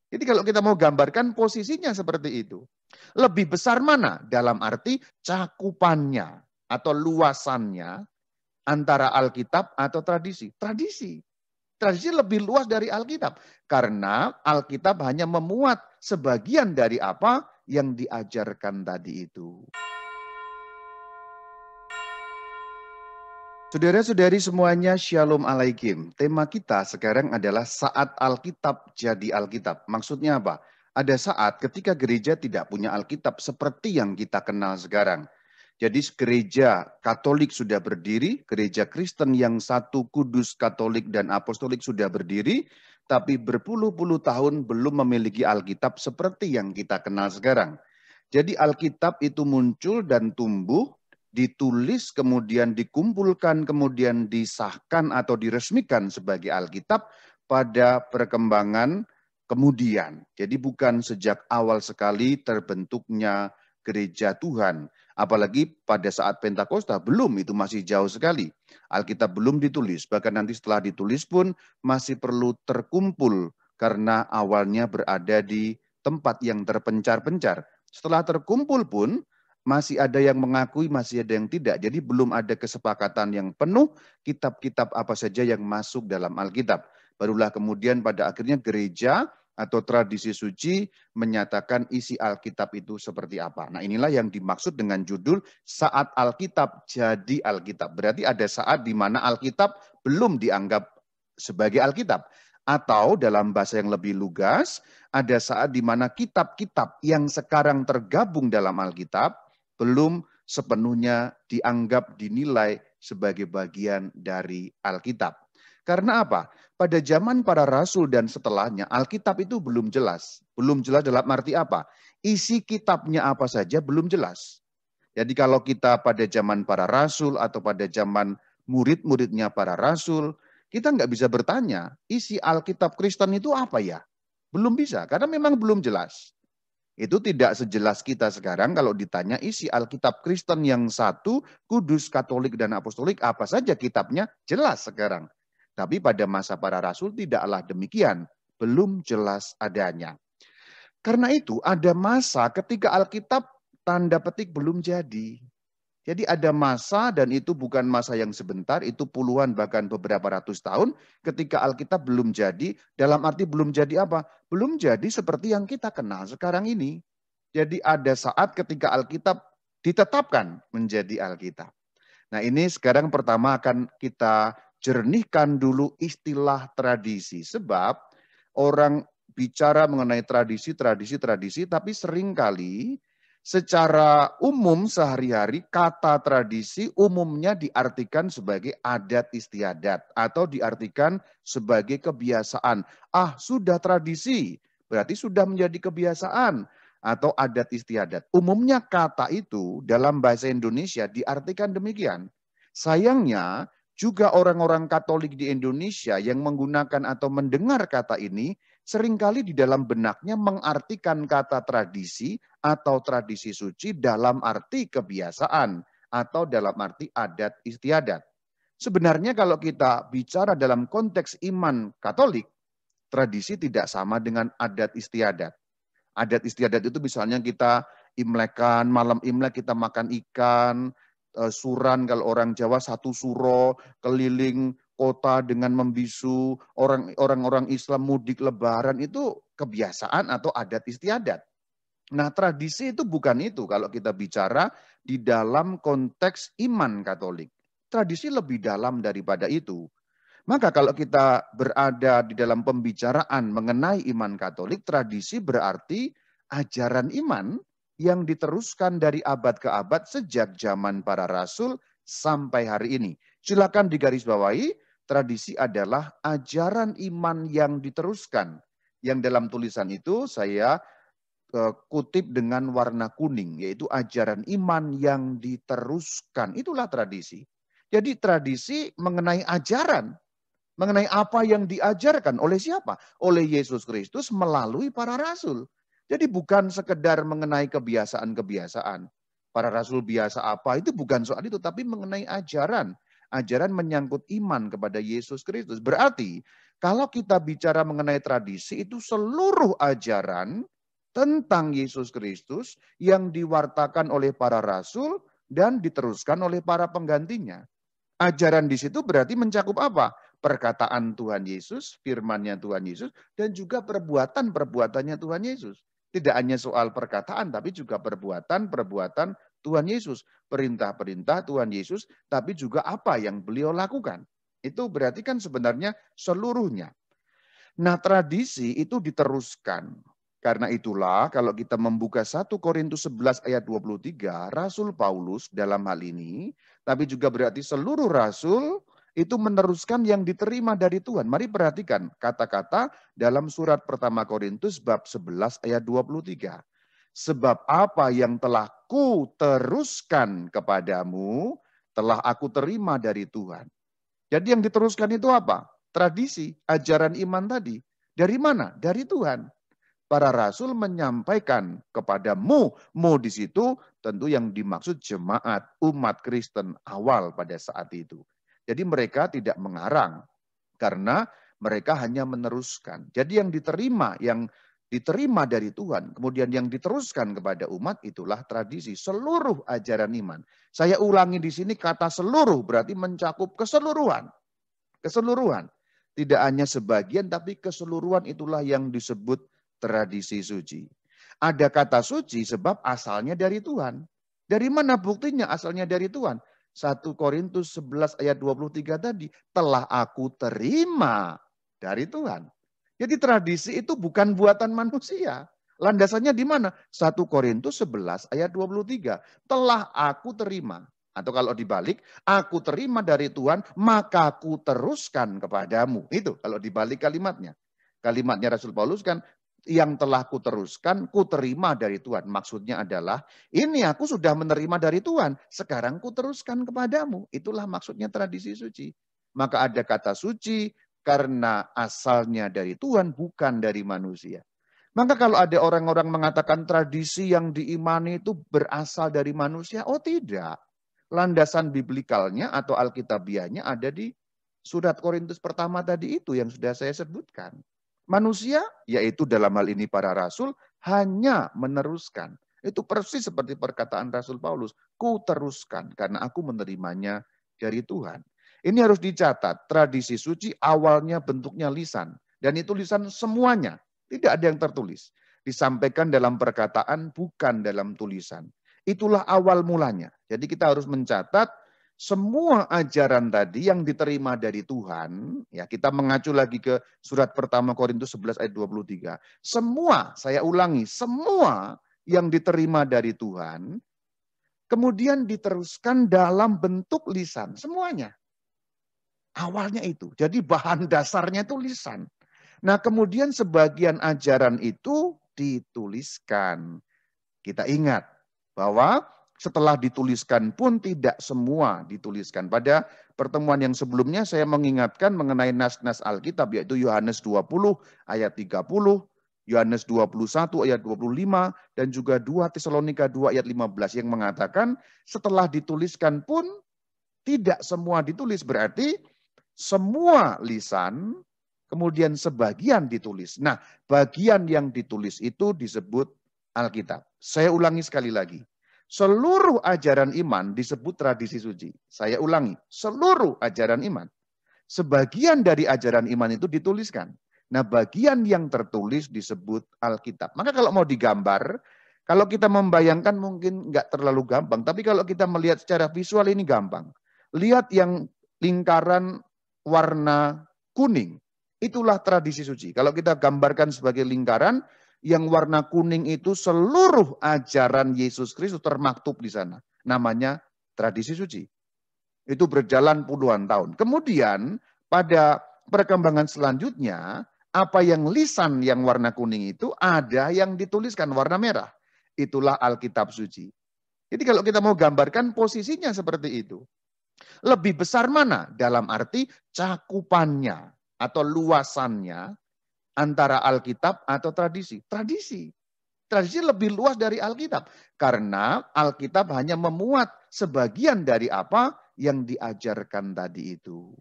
Jadi kalau kita mau gambarkan posisinya seperti itu. Lebih besar mana? Dalam arti cakupannya atau luasannya antara Alkitab atau tradisi. Tradisi. Tradisi lebih luas dari Alkitab. Karena Alkitab hanya memuat sebagian dari apa yang diajarkan tadi itu. Saudara-saudari semuanya, Shalom Alaikum. Tema kita sekarang adalah saat Alkitab jadi Alkitab. Maksudnya apa? Ada saat ketika gereja tidak punya Alkitab seperti yang kita kenal sekarang. Jadi gereja Katolik sudah berdiri, gereja Kristen yang satu kudus Katolik dan Apostolik sudah berdiri, tapi berpuluh-puluh tahun belum memiliki Alkitab seperti yang kita kenal sekarang. Jadi Alkitab itu muncul dan tumbuh, ditulis, kemudian dikumpulkan, kemudian disahkan atau diresmikan sebagai Alkitab pada perkembangan kemudian. Jadi bukan sejak awal sekali terbentuknya gereja Tuhan. Apalagi pada saat Pentakosta, belum, itu masih jauh sekali. Alkitab belum ditulis, bahkan nanti setelah ditulis pun masih perlu terkumpul karena awalnya berada di tempat yang terpencar-pencar. Setelah terkumpul pun masih ada yang mengakui, masih ada yang tidak. Jadi belum ada kesepakatan yang penuh kitab-kitab apa saja yang masuk dalam Alkitab. Barulah kemudian pada akhirnya gereja atau tradisi suci menyatakan isi Alkitab itu seperti apa. Nah, inilah yang dimaksud dengan judul saat Alkitab jadi Alkitab. Berarti ada saat di mana Alkitab belum dianggap sebagai Alkitab. Atau dalam bahasa yang lebih lugas, ada saat di mana kitab-kitab yang sekarang tergabung dalam Alkitab belum sepenuhnya dianggap dinilai sebagai bagian dari Alkitab. Karena apa? Pada zaman para rasul dan setelahnya, Alkitab itu belum jelas. Belum jelas dalam arti apa? Isi kitabnya apa saja belum jelas. Jadi kalau kita pada zaman para rasul atau pada zaman murid-muridnya para rasul, kita nggak bisa bertanya, isi Alkitab Kristen itu apa ya? Belum bisa, karena memang belum jelas. Itu tidak sejelas kita sekarang kalau ditanya isi Alkitab Kristen yang satu, kudus, Katolik, dan Apostolik, apa saja kitabnya, jelas sekarang. Tapi pada masa para rasul tidaklah demikian, belum jelas adanya. Karena itu ada masa ketika Alkitab tanda petik belum jadi. Jadi ada masa dan itu bukan masa yang sebentar, itu puluhan bahkan beberapa ratus tahun ketika Alkitab belum jadi, dalam arti belum jadi apa? Belum jadi seperti yang kita kenal sekarang ini. Jadi ada saat ketika Alkitab ditetapkan menjadi Alkitab. Nah ini sekarang pertama akan kita jernihkan dulu istilah tradisi. Sebab orang bicara mengenai tradisi, tapi seringkali secara umum sehari-hari kata tradisi umumnya diartikan sebagai adat istiadat atau diartikan sebagai kebiasaan. Ah, sudah tradisi, berarti sudah menjadi kebiasaan atau adat istiadat. Umumnya kata itu dalam bahasa Indonesia diartikan demikian. Sayangnya juga orang-orang Katolik di Indonesia yang menggunakan atau mendengar kata ini seringkali di dalam benaknya mengartikan kata tradisi atau tradisi suci dalam arti kebiasaan atau dalam arti adat istiadat. Sebenarnya kalau kita bicara dalam konteks iman Katolik, tradisi tidak sama dengan adat istiadat. Adat istiadat itu misalnya kita imlekan, malam imlek kita makan ikan, suran kalau orang Jawa satu suro, keliling kota dengan membisu, orang-orang Islam mudik lebaran itu kebiasaan atau adat istiadat. Nah tradisi itu bukan itu kalau kita bicara di dalam konteks iman Katolik. Tradisi lebih dalam daripada itu. Maka kalau kita berada di dalam pembicaraan mengenai iman Katolik, tradisi berarti ajaran iman yang diteruskan dari abad ke abad sejak zaman para rasul sampai hari ini. Silakan digarisbawahi, tradisi adalah ajaran iman yang diteruskan. Yang dalam tulisan itu saya kutip dengan warna kuning, yaitu ajaran iman yang diteruskan. Itulah tradisi. Jadi tradisi mengenai ajaran, mengenai apa yang diajarkan oleh siapa? Oleh Yesus Kristus melalui para rasul. Jadi bukan sekedar mengenai kebiasaan-kebiasaan. Para rasul biasa apa, itu bukan soal itu, tapi mengenai ajaran. Ajaran menyangkut iman kepada Yesus Kristus. Berarti kalau kita bicara mengenai tradisi itu seluruh ajaran tentang Yesus Kristus yang diwartakan oleh para rasul dan diteruskan oleh para penggantinya. Ajaran di situ berarti mencakup apa? Perkataan Tuhan Yesus, firman-Nya Tuhan Yesus, dan juga perbuatan-perbuatannya Tuhan Yesus. Tidak hanya soal perkataan, tapi juga perbuatan-perbuatan Tuhan Yesus. Perintah-perintah Tuhan Yesus, tapi juga apa yang beliau lakukan. Itu berarti kan sebenarnya seluruhnya. Nah, tradisi itu diteruskan. Karena itulah kalau kita membuka 1 Korintus 11 ayat 23, Rasul Paulus dalam hal ini, tapi juga berarti seluruh rasul itu meneruskan yang diterima dari Tuhan. Mari perhatikan kata-kata dalam surat pertama Korintus bab 11 ayat 23. Sebab apa yang telah ku teruskan kepadamu, telah aku terima dari Tuhan. Jadi yang diteruskan itu apa? Tradisi, ajaran iman tadi. Dari mana? Dari Tuhan. Para rasul menyampaikan kepadamu, di situ tentu yang dimaksud jemaat, umat Kristen awal pada saat itu. Jadi mereka tidak mengarang, karena mereka hanya meneruskan. Jadi yang diterima dari Tuhan, kemudian yang diteruskan kepada umat, itulah tradisi, seluruh ajaran iman. Saya ulangi di sini kata seluruh, berarti mencakup keseluruhan. Keseluruhan. Tidak hanya sebagian, tapi keseluruhan itulah yang disebut tradisi suci. Ada kata suci sebab asalnya dari Tuhan. Dari mana buktinya asalnya dari Tuhan? 1 Korintus 11 ayat 23 tadi. Telah aku terima dari Tuhan. Jadi tradisi itu bukan buatan manusia. Landasannya di mana? 1 Korintus 11 ayat 23. Telah aku terima. Atau kalau dibalik, aku terima dari Tuhan, maka aku teruskan kepadamu. Itu kalau dibalik kalimatnya. Kalimatnya Rasul Paulus kan, yang telah kuteruskan, kuterima dari Tuhan. Maksudnya adalah, ini aku sudah menerima dari Tuhan, sekarang kuteruskan kepadamu. Itulah maksudnya tradisi suci. Maka ada kata suci, karena asalnya dari Tuhan, bukan dari manusia. Maka kalau ada orang-orang mengatakan tradisi yang diimani itu berasal dari manusia, oh tidak. Landasan biblikalnya atau alkitabiahnya ada di surat Korintus pertama tadi itu yang sudah saya sebutkan. Manusia, yaitu dalam hal ini para rasul, hanya meneruskan. Itu persis seperti perkataan Rasul Paulus. Ku teruskan karena aku menerimanya dari Tuhan. Ini harus dicatat. Tradisi suci awalnya bentuknya lisan. Dan itu lisan semuanya. Tidak ada yang tertulis. Disampaikan dalam perkataan, bukan dalam tulisan. Itulah awal mulanya. Jadi kita harus mencatat semua ajaran tadi yang diterima dari Tuhan, ya kita mengacu lagi ke surat pertama Korintus 11 ayat 23. Semua, saya ulangi, semua yang diterima dari Tuhan, kemudian diteruskan dalam bentuk lisan, semuanya. Awalnya itu, jadi bahan dasarnya itu lisan. Nah kemudian sebagian ajaran itu dituliskan. Kita ingat bahwa setelah dituliskan pun tidak semua dituliskan. Pada pertemuan yang sebelumnya saya mengingatkan mengenai nas-nas Alkitab, yaitu Yohanes 20 ayat 30, Yohanes 21 ayat 25, dan juga 2 Tesalonika 2 ayat 15 yang mengatakan setelah dituliskan pun tidak semua ditulis. Berarti semua lisan, kemudian sebagian ditulis. Nah, bagian yang ditulis itu disebut Alkitab. Saya ulangi sekali lagi. Seluruh ajaran iman disebut tradisi suci. Saya ulangi, seluruh ajaran iman. Sebagian dari ajaran iman itu dituliskan. Nah, bagian yang tertulis disebut Alkitab. Maka kalau mau digambar, kalau kita membayangkan mungkin nggak terlalu gampang. Tapi kalau kita melihat secara visual ini gampang. Lihat yang lingkaran warna kuning. Itulah tradisi suci. Kalau kita gambarkan sebagai lingkaran, yang warna kuning itu seluruh ajaran Yesus Kristus termaktub di sana. Namanya tradisi suci. Itu berjalan puluhan tahun. Kemudian pada perkembangan selanjutnya, apa yang lisan yang warna kuning itu ada yang dituliskan warna merah. Itulah Alkitab suci. Jadi kalau kita mau gambarkan posisinya seperti itu. Lebih besar mana? Dalam arti cakupannya atau luasannya antara Alkitab atau tradisi. Tradisi lebih luas dari Alkitab. Karena Alkitab hanya memuat sebagian dari apa yang diajarkan tadi itu.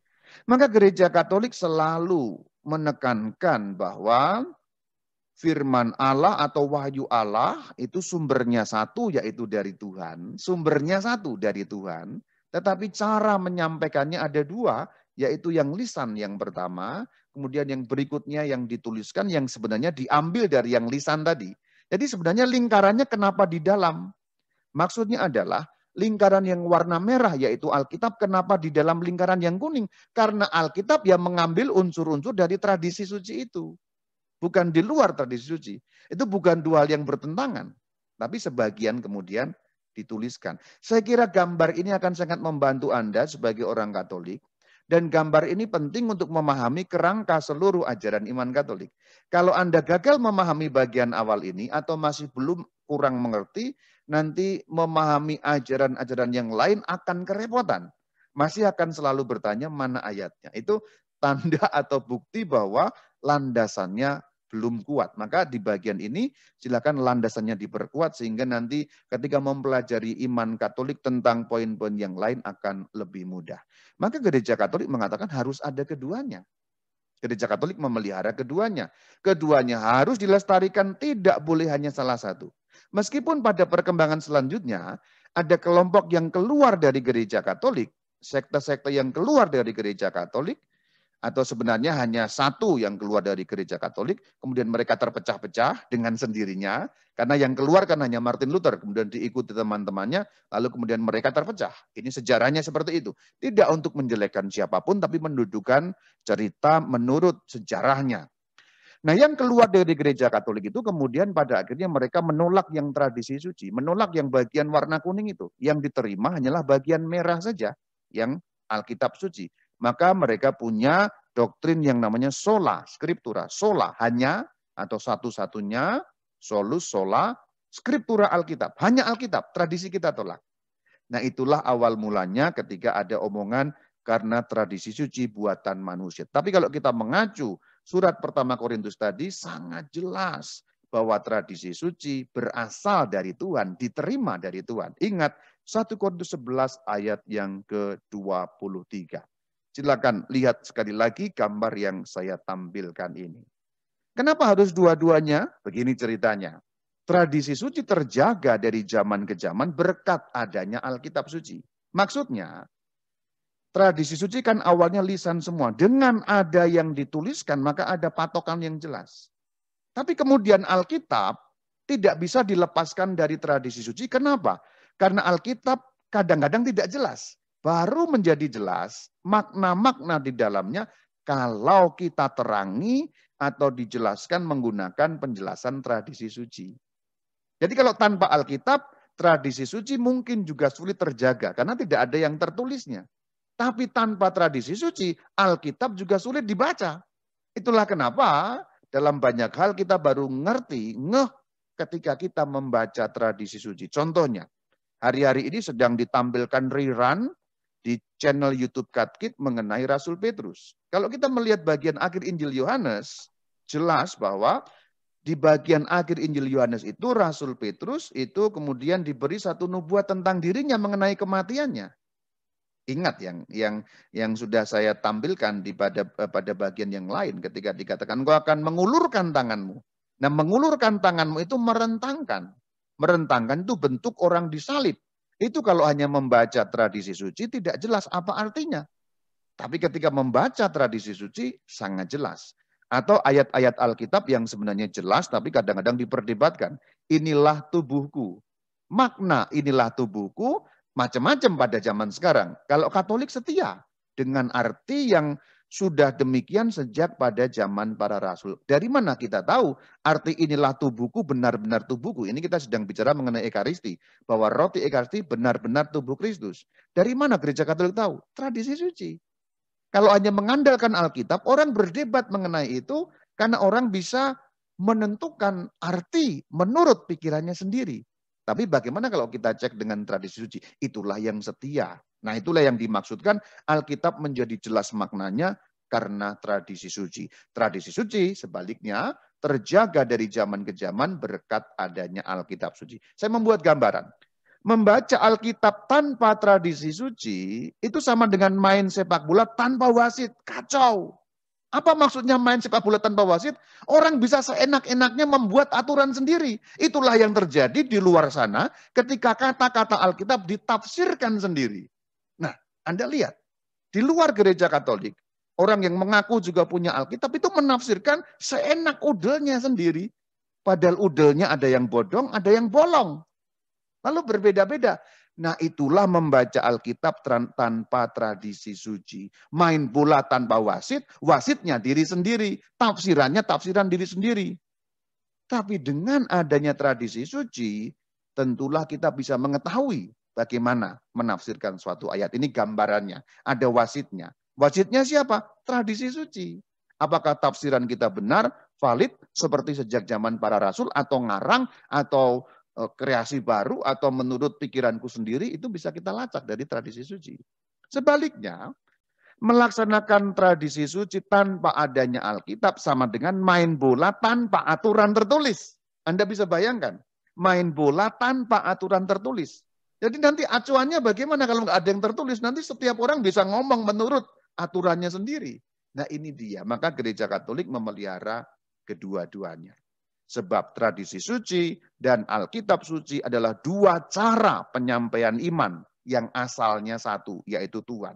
Maka gereja Katolik selalu menekankan bahwa firman Allah atau wahyu Allah itu sumbernya satu, yaitu dari Tuhan. Sumbernya satu dari Tuhan, tetapi cara menyampaikannya ada dua, yaitu yang lisan yang pertama, kemudian yang berikutnya yang dituliskan yang sebenarnya diambil dari yang lisan tadi. Jadi sebenarnya lingkarannya kenapa di dalam? Maksudnya adalah lingkaran yang warna merah yaitu Alkitab, kenapa di dalam lingkaran yang kuning? Karena Alkitab yang mengambil unsur-unsur dari tradisi suci itu. Bukan di luar tradisi suci. Itu bukan dua hal yang bertentangan. Tapi sebagian kemudian dituliskan. Saya kira gambar ini akan sangat membantu Anda sebagai orang Katolik. Dan gambar ini penting untuk memahami kerangka seluruh ajaran iman Katolik. Kalau Anda gagal memahami bagian awal ini atau masih belum kurang mengerti, nanti memahami ajaran-ajaran yang lain akan kerepotan. Masih akan selalu bertanya mana ayatnya. Itu tanda atau bukti bahwa landasannya belum kuat. Maka di bagian ini silakan landasannya diperkuat sehingga nanti ketika mempelajari iman Katolik tentang poin-poin yang lain akan lebih mudah. Maka gereja Katolik mengatakan harus ada keduanya. Gereja Katolik memelihara keduanya. Keduanya harus dilestarikan, tidak boleh hanya salah satu. Meskipun pada perkembangan selanjutnya ada kelompok yang keluar dari gereja Katolik, sekte-sekte yang keluar dari gereja Katolik, atau sebenarnya hanya satu yang keluar dari gereja Katolik, kemudian mereka terpecah-pecah dengan sendirinya, karena yang keluar kan hanya Martin Luther, kemudian diikuti teman-temannya, lalu kemudian mereka terpecah. Ini sejarahnya seperti itu. Tidak untuk menjelekkan siapapun, tapi mendudukan cerita menurut sejarahnya. Nah, yang keluar dari gereja Katolik itu kemudian pada akhirnya mereka menolak yang tradisi suci, menolak yang bagian warna kuning itu. Yang diterima hanyalah bagian merah saja, yang Alkitab suci. Maka mereka punya doktrin yang namanya sola scriptura. Sola hanya atau satu-satunya, solus sola scriptura Alkitab. Hanya Alkitab, tradisi kita tolak. Nah, itulah awal mulanya ketika ada omongan karena tradisi suci buatan manusia. Tapi kalau kita mengacu surat pertama Korintus tadi sangat jelas bahwa tradisi suci berasal dari Tuhan, diterima dari Tuhan. Ingat 1 Korintus 11 ayat yang ke-23. Silakan lihat sekali lagi gambar yang saya tampilkan ini. Kenapa harus dua-duanya? Begini ceritanya. Tradisi suci terjaga dari zaman ke zaman berkat adanya Alkitab suci. Maksudnya, tradisi suci kan awalnya lisan semua. Dengan ada yang dituliskan, maka ada patokan yang jelas. Tapi kemudian Alkitab tidak bisa dilepaskan dari tradisi suci. Kenapa? Karena Alkitab kadang-kadang tidak jelas. Baru menjadi jelas makna-makna di dalamnya kalau kita terangi atau dijelaskan menggunakan penjelasan tradisi suci. Jadi kalau tanpa Alkitab, tradisi suci mungkin juga sulit terjaga karena tidak ada yang tertulisnya. Tapi tanpa tradisi suci, Alkitab juga sulit dibaca. Itulah kenapa dalam banyak hal kita baru ngerti, ngeh ketika kita membaca tradisi suci. Contohnya, hari-hari ini sedang ditampilkan rerun di channel YouTube Katkit mengenai Rasul Petrus. Kalau kita melihat bagian akhir Injil Yohanes, jelas bahwa di bagian akhir Injil Yohanes itu Rasul Petrus itu kemudian diberi satu nubuat tentang dirinya mengenai kematiannya. Ingat yang sudah saya tampilkan pada bagian yang lain ketika dikatakan engkau akan mengulurkan tanganmu. Nah, mengulurkan tanganmu itu merentangkan. Merentangkan itu bentuk orang disalib. Itu kalau hanya membaca tradisi suci tidak jelas apa artinya. Tapi ketika membaca tradisi suci sangat jelas. Atau ayat-ayat Alkitab yang sebenarnya jelas tapi kadang-kadang diperdebatkan. Inilah tubuhku. Makna inilah tubuhku macam-macam pada zaman sekarang. Kalau Katolik setia dengan arti yang sudah demikian sejak pada zaman para rasul. Dari mana kita tahu arti inilah tubuhku benar-benar tubuhku? Ini kita sedang bicara mengenai Ekaristi. Bahwa roti Ekaristi benar-benar tubuh Kristus. Dari mana gereja Katolik tahu? Tradisi suci. Kalau hanya mengandalkan Alkitab, orang berdebat mengenai itu karena orang bisa menentukan arti menurut pikirannya sendiri. Tapi bagaimana kalau kita cek dengan tradisi suci? Itulah yang setia. Nah, itulah yang dimaksudkan Alkitab menjadi jelas maknanya karena tradisi suci. Tradisi suci sebaliknya terjaga dari zaman ke zaman berkat adanya Alkitab suci. Saya membuat gambaran. Membaca Alkitab tanpa tradisi suci itu sama dengan main sepak bola tanpa wasit. Kacau. Apa maksudnya main sepak bola tanpa wasit? Orang bisa seenak-enaknya membuat aturan sendiri. Itulah yang terjadi di luar sana ketika kata-kata Alkitab ditafsirkan sendiri. Nah, Anda lihat, di luar gereja Katolik, orang yang mengaku juga punya Alkitab itu menafsirkan seenak udelnya sendiri. Padahal udelnya ada yang bodong, ada yang bolong. Lalu berbeda-beda. Nah, itulah membaca Alkitab tanpa tradisi suci. Main bola tanpa wasit, wasitnya diri sendiri. Tafsirannya tafsiran diri sendiri. Tapi dengan adanya tradisi suci, tentulah kita bisa mengetahui bagaimana menafsirkan suatu ayat. Ini gambarannya, ada wasitnya. Wasitnya siapa? Tradisi suci. Apakah tafsiran kita benar, valid, seperti sejak zaman para rasul, atau ngarang, atau kreasi baru, atau menurut pikiranku sendiri, itu bisa kita lacak dari tradisi suci. Sebaliknya, melaksanakan tradisi suci tanpa adanya Alkitab sama dengan main bola tanpa aturan tertulis. Anda bisa bayangkan, main bola tanpa aturan tertulis. Jadi nanti acuannya bagaimana kalau nggak ada yang tertulis? Nanti setiap orang bisa ngomong menurut aturannya sendiri. Nah ini dia, maka gereja Katolik memelihara kedua-duanya. Sebab tradisi suci dan Alkitab suci adalah dua cara penyampaian iman yang asalnya satu, yaitu Tuhan.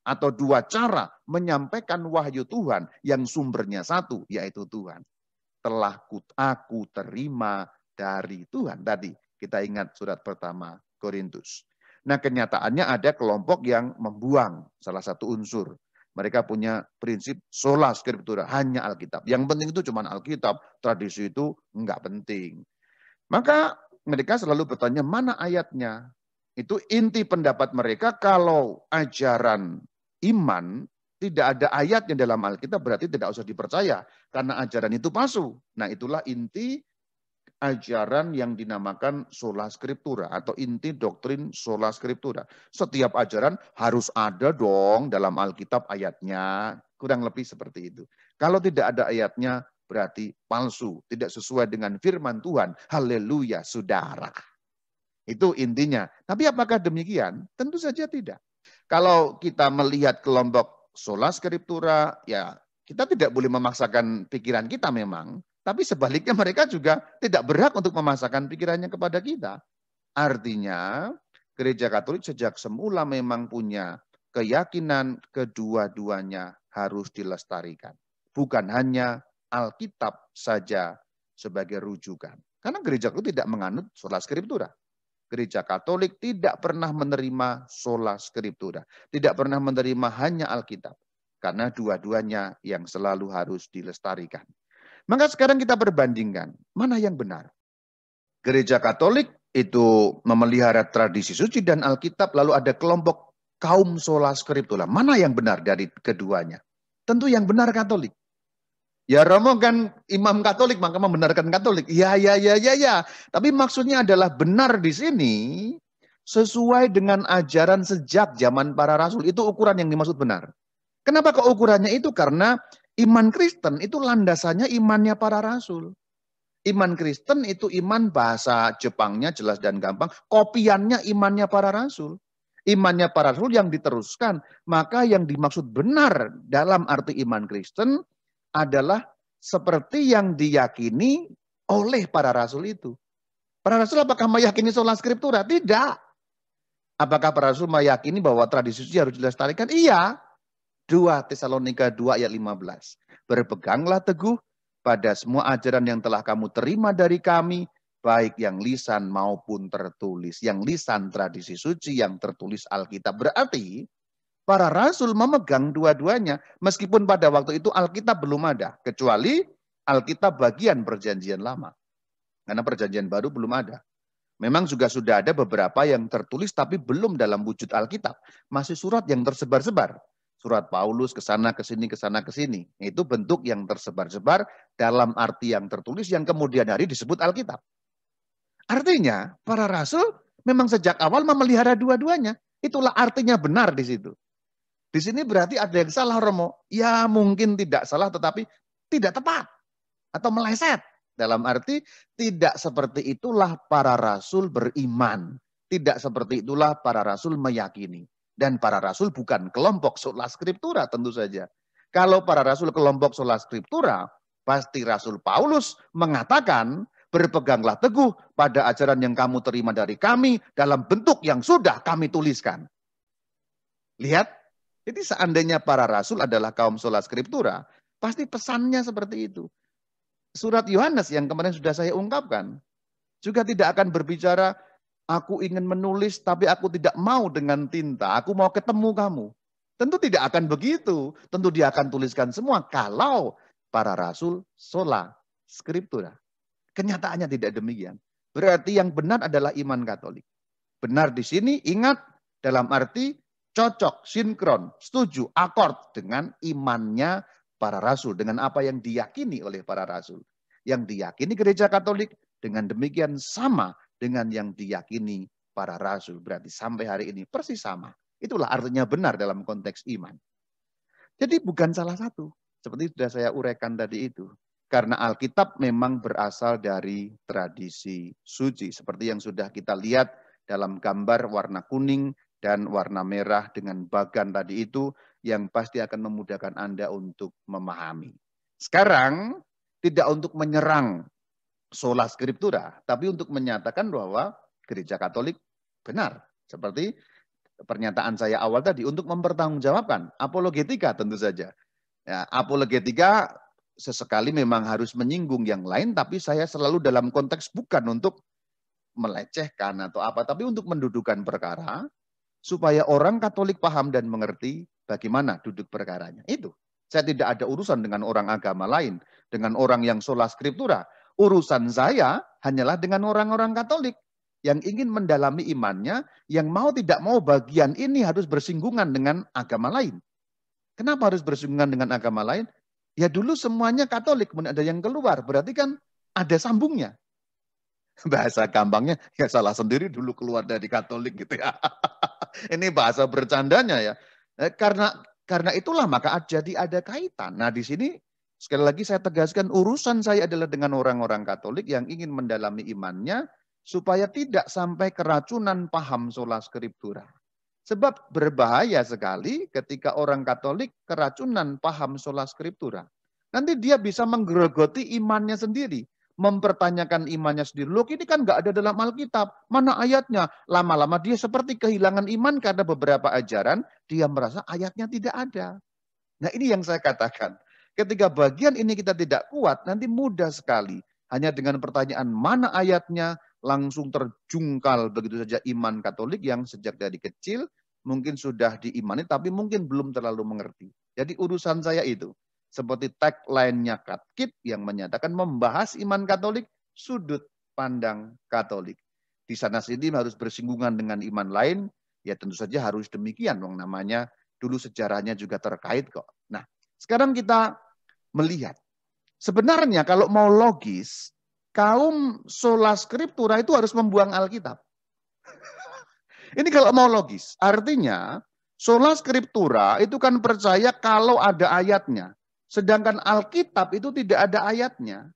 Atau dua cara menyampaikan wahyu Tuhan yang sumbernya satu, yaitu Tuhan. Telah aku terima dari Tuhan. Tadi kita ingat surat pertama Korintus. Nah kenyataannya ada kelompok yang membuang salah satu unsur. Mereka punya prinsip sola scriptura, hanya Alkitab. Yang penting itu cuma Alkitab, tradisi itu enggak penting. Maka mereka selalu bertanya, mana ayatnya? Itu inti pendapat mereka, kalau ajaran iman tidak ada ayatnya dalam Alkitab, berarti tidak usah dipercaya. Karena ajaran itu palsu. Nah itulah inti ajaran yang dinamakan sola scriptura atau inti doktrin sola scriptura. Setiap ajaran harus ada dong dalam Alkitab ayatnya, kurang lebih seperti itu. Kalau tidak ada ayatnya berarti palsu, tidak sesuai dengan firman Tuhan. Haleluya, saudara. Itu intinya. Tapi apakah demikian? Tentu saja tidak. Kalau kita melihat kelompok sola scriptura, ya kita tidak boleh memaksakan pikiran kita memang. Tapi sebaliknya mereka juga tidak berhak untuk memaksakan pikirannya kepada kita. Artinya gereja Katolik sejak semula memang punya keyakinan kedua-duanya harus dilestarikan. Bukan hanya Alkitab saja sebagai rujukan. Karena gereja Katolik tidak menganut sola scriptura. Gereja Katolik tidak pernah menerima sola scriptura. Tidak pernah menerima hanya Alkitab. Karena dua-duanya yang selalu harus dilestarikan. Maka sekarang kita perbandingkan, mana yang benar? Gereja Katolik itu memelihara tradisi suci dan Alkitab, lalu ada kelompok kaum sola scriptura. Mana yang benar dari keduanya? Tentu yang benar Katolik. Ya Romo kan imam Katolik, maka membenarkan Katolik. Ya. Tapi maksudnya adalah benar di sini sesuai dengan ajaran sejak zaman para rasul. Itu ukuran yang dimaksud benar. Kenapa kok ukurannya itu? Karena iman Kristen itu landasannya imannya para rasul. Iman Kristen itu iman, bahasa Jepangnya jelas dan gampang, kopiannya imannya para rasul. Imannya para rasul yang diteruskan. Maka yang dimaksud benar dalam arti iman Kristen adalah seperti yang diyakini oleh para rasul itu. Para rasul apakah meyakini sola scriptura? Tidak. Apakah para rasul meyakini bahwa tradisi suci harus dilestarikan? Iya. 2 Tesalonika 2 ayat 15. Berpeganglah teguh pada semua ajaran yang telah kamu terima dari kami, baik yang lisan maupun tertulis. Yang lisan tradisi suci, yang tertulis Alkitab. Berarti para rasul memegang dua-duanya, meskipun pada waktu itu Alkitab belum ada, kecuali Alkitab bagian perjanjian lama. Karena perjanjian baru belum ada. Memang juga sudah ada beberapa yang tertulis tapi belum dalam wujud Alkitab. Masih surat yang tersebar-sebar. Surat Paulus ke sana ke sini ke sana ke sini. Itu bentuk yang tersebar-sebar dalam arti yang tertulis yang kemudian hari disebut Alkitab. Artinya para rasul memang sejak awal memelihara dua-duanya. Itulah artinya benar di situ. Di sini berarti ada yang salah, Romo. Ya mungkin tidak salah tetapi tidak tepat atau meleset. Dalam arti tidak seperti itulah para rasul beriman. Tidak seperti itulah para rasul meyakini. Dan para rasul bukan kelompok sola scriptura tentu saja. Kalau para rasul kelompok sola scriptura, pasti Rasul Paulus mengatakan, berpeganglah teguh pada ajaran yang kamu terima dari kami dalam bentuk yang sudah kami tuliskan. Lihat, jadi seandainya para rasul adalah kaum sola scriptura, pasti pesannya seperti itu. Surat Yohanes yang kemarin sudah saya ungkapkan, juga tidak akan berbicara, aku ingin menulis tapi aku tidak mau dengan tinta, aku mau ketemu kamu. Tentu tidak akan begitu, tentu dia akan tuliskan semua kalau para rasul sola scriptura. Kenyataannya tidak demikian. Berarti yang benar adalah iman Katolik. Benar di sini, ingat, dalam arti cocok, sinkron, setuju, akord dengan imannya para rasul, dengan apa yang diyakini oleh para rasul. Yang diyakini gereja Katolik dengan demikian sama dengan yang diyakini para rasul. Berarti sampai hari ini persis sama. Itulah artinya benar dalam konteks iman. Jadi bukan salah satu. Seperti sudah saya uraikan tadi itu. Karena Alkitab memang berasal dari tradisi suci. Seperti yang sudah kita lihat dalam gambar warna kuning dan warna merah dengan bagan tadi itu yang pasti akan memudahkan Anda untuk memahami. Sekarang tidak untuk menyerang sola scriptura, tapi untuk menyatakan bahwa gereja Katolik benar. Seperti pernyataan saya awal tadi, untuk mempertanggungjawabkan apologetika tentu saja. Ya, apologetika sesekali memang harus menyinggung yang lain, tapi saya selalu dalam konteks bukan untuk melecehkan atau apa, tapi untuk mendudukan perkara, supaya orang Katolik paham dan mengerti bagaimana duduk perkaranya. Itu. Saya tidak ada urusan dengan orang agama lain, dengan orang yang sola scriptura. Urusan saya hanyalah dengan orang-orang Katolik yang ingin mendalami imannya, yang mau tidak mau bagian ini harus bersinggungan dengan agama lain. Kenapa harus bersinggungan dengan agama lain? Ya dulu semuanya Katolik, kemudian ada yang keluar. Berarti kan ada sambungnya. Bahasa gampangnya, ya salah sendiri dulu keluar dari Katolik gitu ya. Ini bahasa bercandanya ya. Karena itulah maka jadi ada kaitan. Nah di sini sekali lagi saya tegaskan, urusan saya adalah dengan orang-orang Katolik yang ingin mendalami imannya supaya tidak sampai keracunan paham sola scriptura. Sebab berbahaya sekali ketika orang Katolik keracunan paham sola scriptura. Nanti dia bisa menggerogoti imannya sendiri. Mempertanyakan imannya sendiri. Loh ini kan nggak ada dalam Alkitab. Mana ayatnya? Lama-lama dia seperti kehilangan iman karena beberapa ajaran. Dia merasa ayatnya tidak ada. Nah ini yang saya katakan. Ketika bagian ini kita tidak kuat, nanti mudah sekali. Hanya dengan pertanyaan mana ayatnya, langsung terjungkal begitu saja iman Katolik yang sejak dari kecil mungkin sudah diimani tapi mungkin belum terlalu mengerti. Jadi urusan saya itu seperti tagline-nya Katkib yang menyatakan membahas iman Katolik, sudut pandang Katolik. Di sana sini harus bersinggungan dengan iman lain, ya tentu saja harus demikian. Wong namanya dulu sejarahnya juga terkait kok. Nah, sekarang kita melihat sebenarnya kalau mau logis, kaum sola scriptura itu harus membuang Alkitab. Ini kalau mau logis, artinya sola scriptura itu kan percaya kalau ada ayatnya. Sedangkan Alkitab itu tidak ada ayatnya.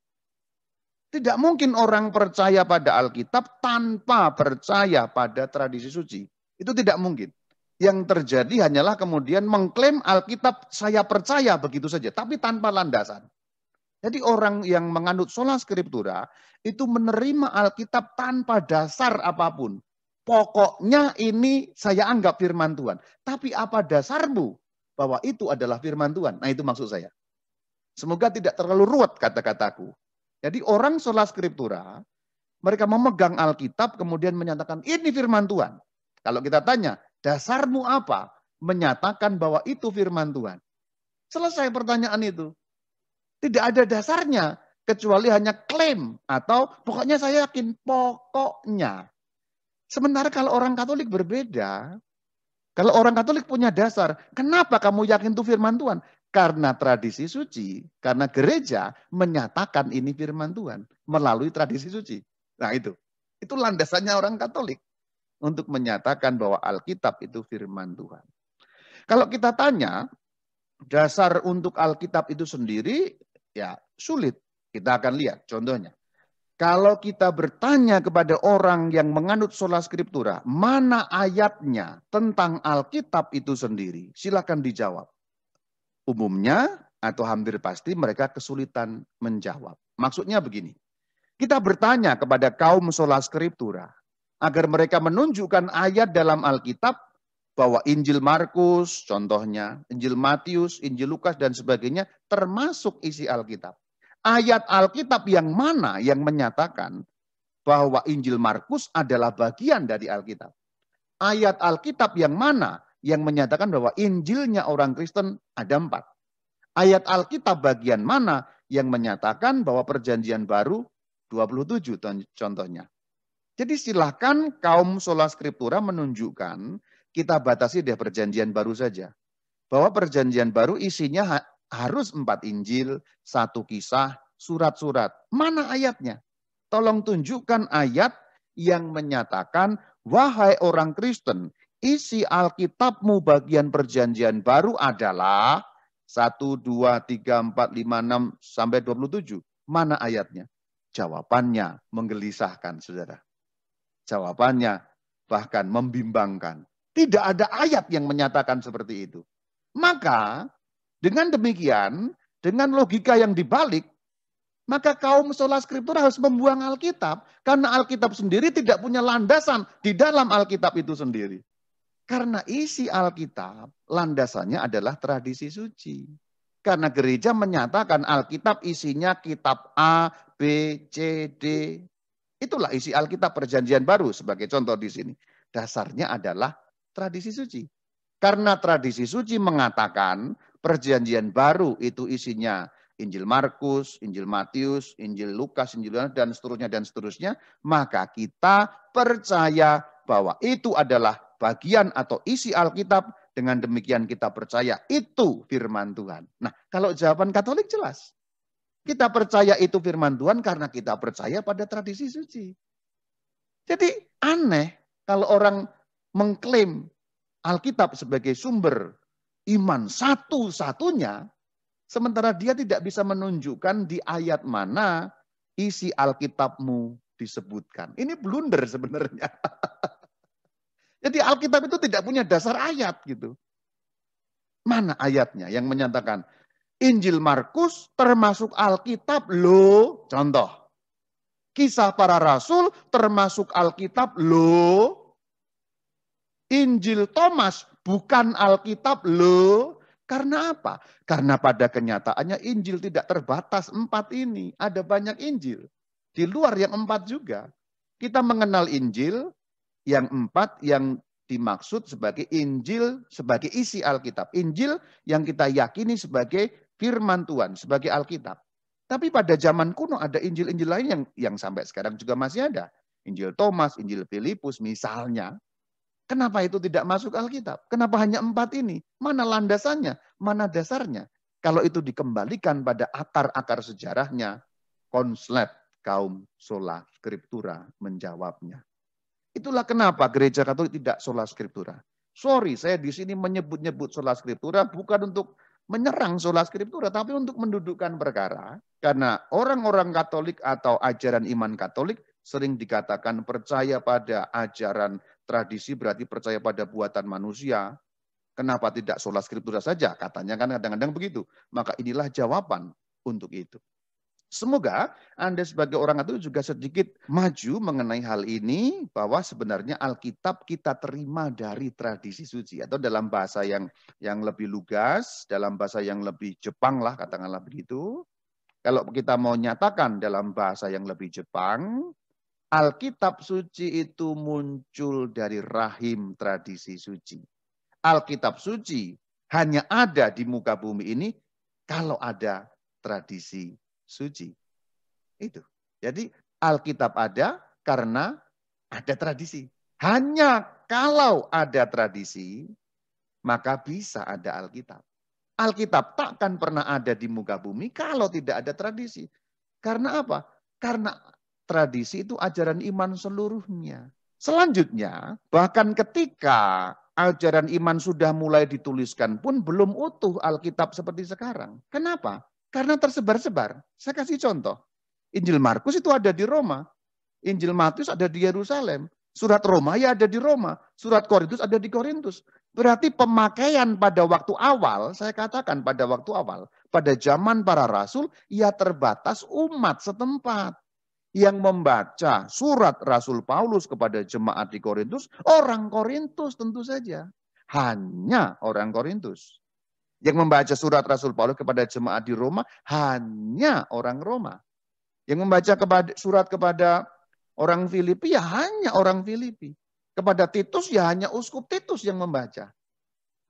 Tidak mungkin orang percaya pada Alkitab tanpa percaya pada tradisi suci. Itu tidak mungkin. Yang terjadi hanyalah kemudian mengklaim Alkitab saya percaya begitu saja, tapi tanpa landasan. Jadi orang yang menganut sola scriptura itu menerima Alkitab tanpa dasar apapun. Pokoknya ini saya anggap firman Tuhan. Tapi apa dasarmu bahwa itu adalah firman Tuhan? Nah itu maksud saya. Semoga tidak terlalu ruwet kata-kataku. Jadi orang sola scriptura, mereka memegang Alkitab kemudian menyatakan ini firman Tuhan. Kalau kita tanya, dasarmu apa? Menyatakan bahwa itu firman Tuhan. Selesai pertanyaan itu. Tidak ada dasarnya, kecuali hanya klaim. Atau pokoknya saya yakin, pokoknya. Sementara kalau orang Katolik berbeda, kalau orang Katolik punya dasar, kenapa kamu yakin itu firman Tuhan? Karena tradisi suci, karena gereja menyatakan ini firman Tuhan melalui tradisi suci. Nah itu landasannya orang Katolik untuk menyatakan bahwa Alkitab itu firman Tuhan. Kalau kita tanya, dasar untuk Alkitab itu sendiri, ya sulit. Kita akan lihat contohnya. Kalau kita bertanya kepada orang yang menganut sola scriptura, mana ayatnya tentang Alkitab itu sendiri? Silakan dijawab. Umumnya atau hampir pasti mereka kesulitan menjawab. Maksudnya begini, kita bertanya kepada kaum sola scriptura agar mereka menunjukkan ayat dalam Alkitab bahwa Injil Markus, contohnya, Injil Matius, Injil Lukas, dan sebagainya, termasuk isi Alkitab. Ayat Alkitab yang mana yang menyatakan bahwa Injil Markus adalah bagian dari Alkitab? Ayat Alkitab yang mana yang menyatakan bahwa Injilnya orang Kristen ada 4? Ayat Alkitab bagian mana yang menyatakan bahwa perjanjian baru 27 contohnya? Jadi silahkan kaum sola scriptura menunjukkan, kita batasi dari perjanjian baru saja. Bahwa perjanjian baru isinya harus 4 Injil, 1 kisah, surat-surat. Mana ayatnya? Tolong tunjukkan ayat yang menyatakan, wahai orang Kristen, isi Alkitabmu bagian perjanjian baru adalah 1, 2, 3, 4, 5, 6, sampai 27. Mana ayatnya? Jawabannya menggelisahkan, saudara. Jawabannya bahkan membimbangkan. Tidak ada ayat yang menyatakan seperti itu. Maka dengan demikian, dengan logika yang dibalik, maka kaum sola scriptura harus membuang Alkitab. Karena Alkitab sendiri tidak punya landasan di dalam Alkitab itu sendiri. Karena isi Alkitab, landasannya adalah tradisi suci. Karena gereja menyatakan Alkitab isinya kitab A, B, C, D. Itulah isi Alkitab perjanjian baru sebagai contoh di sini. Dasarnya adalah tradisi suci. Karena tradisi suci mengatakan perjanjian baru itu isinya Injil Markus, Injil Matius, Injil Lukas, Injil Yohanes, dan seterusnya, maka kita percaya bahwa itu adalah bagian atau isi Alkitab. Dengan demikian kita percaya itu firman Tuhan. Nah, kalau jawaban Katolik jelas. Kita percaya itu firman Tuhan karena kita percaya pada tradisi suci. Jadi aneh kalau orang mengklaim Alkitab sebagai sumber iman satu-satunya, sementara dia tidak bisa menunjukkan di ayat mana isi Alkitabmu disebutkan. Ini blunder sebenarnya. Jadi Alkitab itu tidak punya dasar ayat gitu. Mana ayatnya yang menyatakan Injil Markus termasuk Alkitab loh. Contoh, Kisah Para Rasul termasuk Alkitab loh. Injil Thomas bukan Alkitab loh. Karena apa? Karena pada kenyataannya Injil tidak terbatas 4 ini. Ada banyak Injil. Di luar yang 4 juga. Kita mengenal Injil yang 4 yang dimaksud sebagai Injil, sebagai isi Alkitab. Injil yang kita yakini sebagai firman Tuhan, sebagai Alkitab. Tapi pada zaman kuno ada Injil-Injil lain yang sampai sekarang juga masih ada. Injil Thomas, Injil Filipus misalnya. Kenapa itu tidak masuk Alkitab? Kenapa hanya 4 ini? Mana landasannya? Mana dasarnya? Kalau itu dikembalikan pada akar-akar sejarahnya, konslet kaum sola scriptura menjawabnya. Itulah kenapa gereja Katolik tidak sola scriptura. Sorry, saya di sini menyebut-nyebut sola scriptura bukan untuk menyerang sola scriptura, tapi untuk mendudukkan perkara. Karena orang-orang Katolik atau ajaran iman Katolik sering dikatakan percaya pada ajaran tradisi berarti percaya pada buatan manusia. Kenapa tidak sola scriptura saja? Katanya kan kadang-kadang begitu. Maka inilah jawaban untuk itu. Semoga Anda sebagai orang Katolik juga sedikit maju mengenai hal ini, bahwa sebenarnya Alkitab kita terima dari tradisi suci, atau dalam bahasa yang lebih lugas, dalam bahasa yang lebih Jepang lah, katakanlah begitu. Kalau kita mau nyatakan dalam bahasa yang lebih Jepang, Alkitab suci itu muncul dari rahim tradisi suci. Alkitab suci hanya ada di muka bumi ini kalau ada tradisi suci. Itu. Jadi Alkitab ada karena ada tradisi. Hanya kalau ada tradisi, maka bisa ada Alkitab. Alkitab takkan pernah ada di muka bumi kalau tidak ada tradisi. Karena apa? Karena tradisi itu ajaran iman seluruhnya. Selanjutnya, bahkan ketika ajaran iman sudah mulai dituliskan pun belum utuh Alkitab seperti sekarang. Kenapa? Karena tersebar-sebar. Saya kasih contoh. Injil Markus itu ada di Roma. Injil Matius ada di Yerusalem. Surat Roma ya ada di Roma. Surat Korintus ada di Korintus. Berarti pemakaian pada waktu awal, saya katakan pada waktu awal, pada zaman para rasul, ia terbatas umat setempat. Yang membaca surat Rasul Paulus kepada jemaat di Korintus, orang Korintus tentu saja. Hanya orang Korintus. Yang membaca surat Rasul Paulus kepada jemaat di Roma, hanya orang Roma. Yang membaca surat kepada orang Filipi, ya hanya orang Filipi. Kepada Titus, ya hanya uskup Titus yang membaca.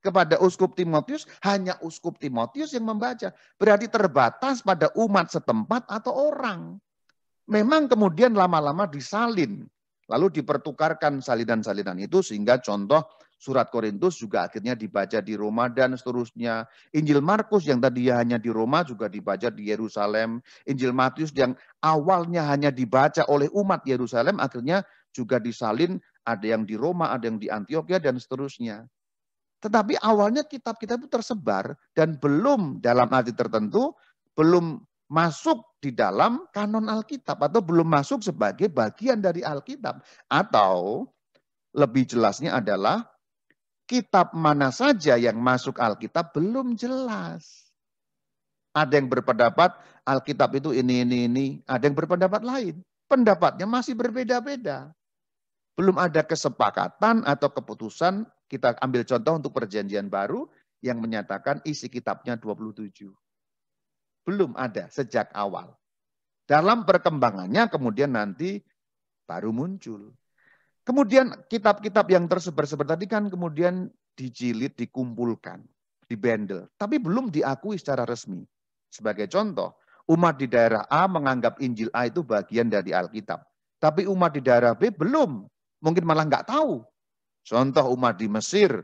Kepada uskup Timotius, hanya uskup Timotius yang membaca. Berarti terbatas pada umat setempat atau orang. Memang kemudian lama-lama disalin. Lalu dipertukarkan salinan-salinan itu sehingga contoh surat Korintus juga akhirnya dibaca di Roma dan seterusnya. Injil Markus yang tadi hanya di Roma juga dibaca di Yerusalem. Injil Matius yang awalnya hanya dibaca oleh umat Yerusalem akhirnya juga disalin, ada yang di Roma, ada yang di Antioquia dan seterusnya. Tetapi awalnya kitab-kitab itu tersebar dan belum dalam arti tertentu, belum masuk di dalam kanon Alkitab atau belum masuk sebagai bagian dari Alkitab. Atau lebih jelasnya adalah kitab mana saja yang masuk Alkitab belum jelas. Ada yang berpendapat Alkitab itu ini. Ada yang berpendapat lain. Pendapatnya masih berbeda-beda. Belum ada kesepakatan atau keputusan, kita ambil contoh untuk perjanjian baru yang menyatakan isi kitabnya 27. Belum ada sejak awal. Dalam perkembangannya kemudian nanti baru muncul. Kemudian kitab-kitab yang tersebar-sebar tadi kan kemudian dijilid, dikumpulkan, dibendel. Tapi belum diakui secara resmi. Sebagai contoh, umat di daerah A menganggap Injil A itu bagian dari Alkitab. Tapi umat di daerah B belum. Mungkin malah nggak tahu. Contoh umat di Mesir,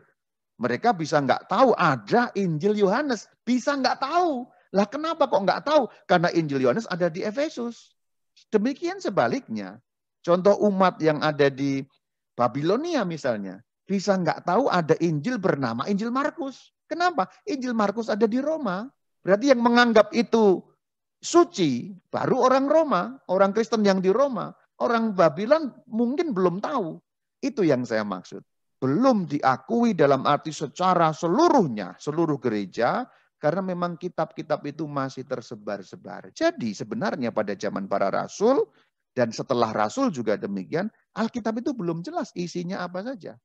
mereka bisa nggak tahu ada Injil Yohanes. Bisa nggak tahu. Lah kenapa kok nggak tahu? Karena Injil Yohanes ada di Efesus. Demikian sebaliknya. Contoh umat yang ada di Babilonia misalnya. Bisa nggak tahu ada Injil bernama Injil Markus. Kenapa? Injil Markus ada di Roma. Berarti yang menganggap itu suci baru orang Roma. Orang Kristen yang di Roma. Orang Babylon mungkin belum tahu. Itu yang saya maksud. Belum diakui dalam arti secara seluruhnya, seluruh gereja, karena memang kitab-kitab itu masih tersebar-sebar. Jadi sebenarnya pada zaman para rasul, dan setelah rasul juga demikian, Alkitab itu belum jelas isinya apa saja.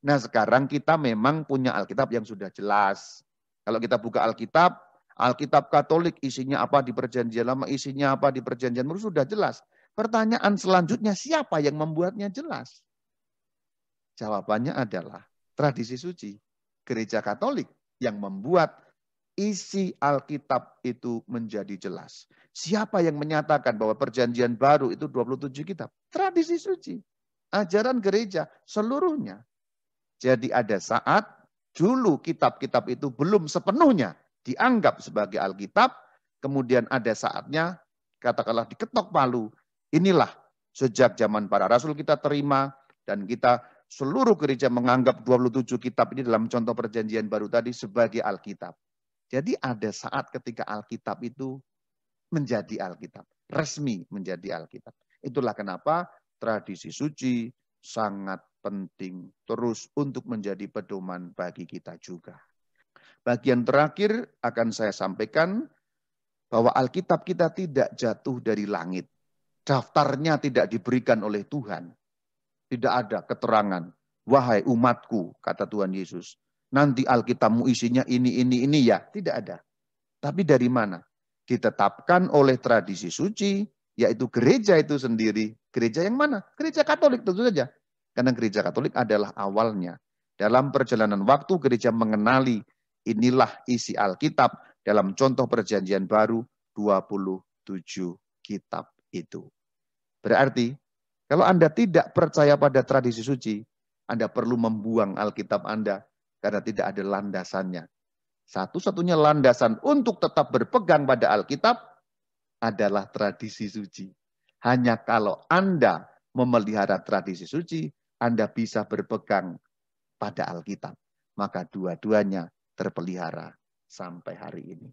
Nah sekarang kita memang punya Alkitab yang sudah jelas. Kalau kita buka Alkitab, Alkitab Katolik isinya apa di perjanjian lama, isinya apa di perjanjian baru sudah jelas. Pertanyaan selanjutnya, siapa yang membuatnya jelas? Jawabannya adalah tradisi suci. Gereja Katolik yang membuat isi Alkitab itu menjadi jelas. Siapa yang menyatakan bahwa perjanjian baru itu 27 kitab? Tradisi suci. Ajaran gereja seluruhnya. Jadi ada saat dulu kitab-kitab itu belum sepenuhnya dianggap sebagai Alkitab. Kemudian ada saatnya katakanlah diketok palu. Inilah sejak zaman para rasul kita terima dan kita seluruh gereja menganggap 27 kitab ini dalam contoh perjanjian baru tadi sebagai Alkitab. Jadi ada saat ketika Alkitab itu menjadi Alkitab, resmi menjadi Alkitab. Itulah kenapa tradisi suci sangat penting terus untuk menjadi pedoman bagi kita juga. Bagian terakhir akan saya sampaikan bahwa Alkitab kita tidak jatuh dari langit. Daftarnya tidak diberikan oleh Tuhan. Tidak ada keterangan, wahai umatku, kata Tuhan Yesus. Nanti Alkitabmu isinya ini ya. Tidak ada. Tapi dari mana? Ditetapkan oleh tradisi suci, yaitu gereja itu sendiri. Gereja yang mana? Gereja Katolik tentu saja. Karena gereja Katolik adalah awalnya. Dalam perjalanan waktu gereja mengenali inilah isi Alkitab dalam contoh perjanjian baru 27 kitab itu. Berarti kalau Anda tidak percaya pada tradisi suci, Anda perlu membuang Alkitab Anda karena tidak ada landasannya. Satu-satunya landasan untuk tetap berpegang pada Alkitab adalah tradisi suci. Hanya kalau Anda memelihara tradisi suci, Anda bisa berpegang pada Alkitab. Maka dua-duanya terpelihara sampai hari ini.